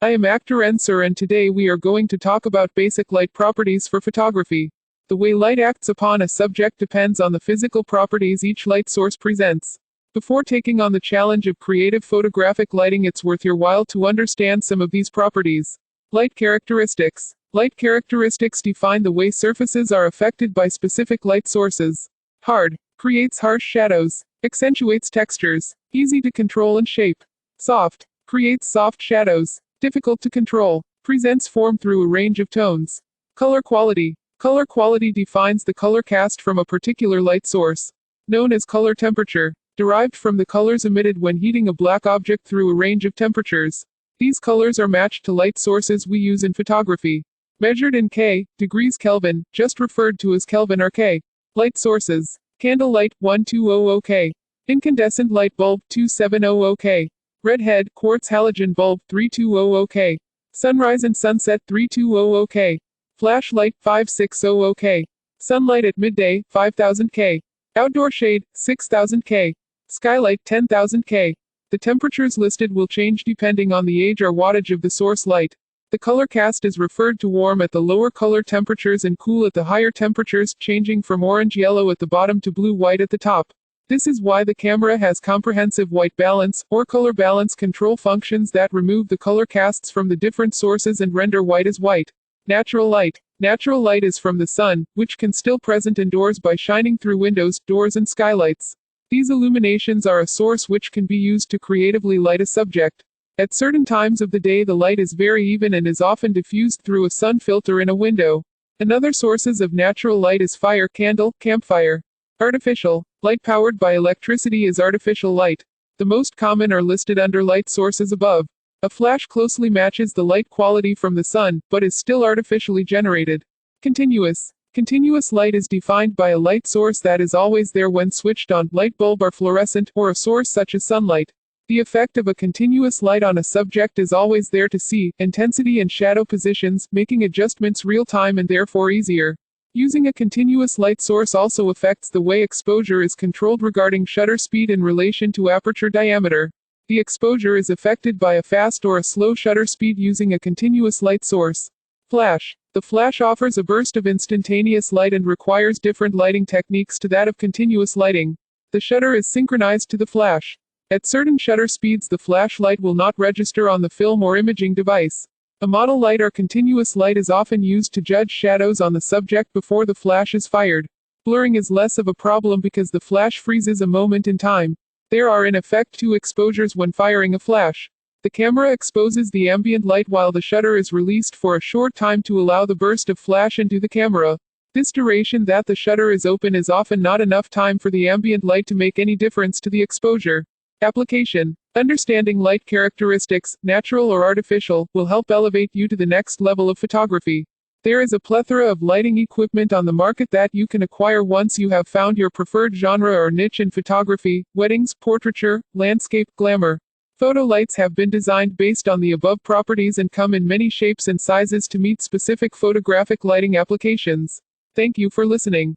I am actor Ensur and today we are going to talk about basic light properties for photography. The way light acts upon a subject depends on the physical properties each light source presents. Before taking on the challenge of creative photographic lighting, it's worth your while to understand some of these properties. Light characteristics. Light characteristics define the way surfaces are affected by specific light sources. Hard. Creates harsh shadows. Accentuates textures. Easy to control and shape. Soft. Creates soft shadows. Difficult to control. Presents form through a range of tones. Color quality. Color quality defines the color cast from a particular light source. Known as color temperature. Derived from the colors emitted when heating a black object through a range of temperatures. These colors are matched to light sources we use in photography. Measured in K, degrees Kelvin, just referred to as Kelvin or K. Light sources. Candle light, 1200 K. Incandescent light bulb, 2700 K. Redhead, quartz halogen bulb, 3200 K. Sunrise and sunset, 3200 K. Flashlight, 5600 K. Sunlight at midday, 5000 K. Outdoor shade, 6000 K. Skylight, 10,000 K. The temperatures listed will change depending on the age or wattage of the source light. The color cast is referred to warm at the lower color temperatures and cool at the higher temperatures, changing from orange-yellow at the bottom to blue-white at the top. This is why the camera has comprehensive white balance, or color balance control functions that remove the color casts from the different sources and render white as white. Natural light. Natural light is from the sun, which can still present indoors by shining through windows, doors and skylights. These illuminations are a source which can be used to creatively light a subject. At certain times of the day the light is very even and is often diffused through a sun filter in a window. Another sources of natural light is fire, candle, campfire. Artificial. Light powered by electricity is artificial light. The most common are listed under light sources above. A flash closely matches the light quality from the sun, but is still artificially generated. Continuous. Continuous light is defined by a light source that is always there when switched on, light bulb or fluorescent, or a source such as sunlight. The effect of a continuous light on a subject is always there to see, intensity and shadow positions, making adjustments real time and therefore easier. Using a continuous light source also affects the way exposure is controlled regarding shutter speed in relation to aperture diameter. The exposure is affected by a fast or a slow shutter speed using a continuous light source. Flash. The flash offers a burst of instantaneous light and requires different lighting techniques to that of continuous lighting. The shutter is synchronized to the flash. At certain shutter speeds the flashlight will not register on the film or imaging device. A model light or continuous light is often used to judge shadows on the subject before the flash is fired. Blurring is less of a problem because the flash freezes a moment in time. There are in effect two exposures when firing a flash. The camera exposes the ambient light while the shutter is released for a short time to allow the burst of flash into the camera. This duration that the shutter is open is often not enough time for the ambient light to make any difference to the exposure. Application. Understanding light characteristics, natural or artificial, will help elevate you to the next level of photography. There is a plethora of lighting equipment on the market that you can acquire once you have found your preferred genre or niche in photography: weddings, portraiture, landscape, glamour. Photo lights have been designed based on the above properties and come in many shapes and sizes to meet specific photographic lighting applications. Thank you for listening.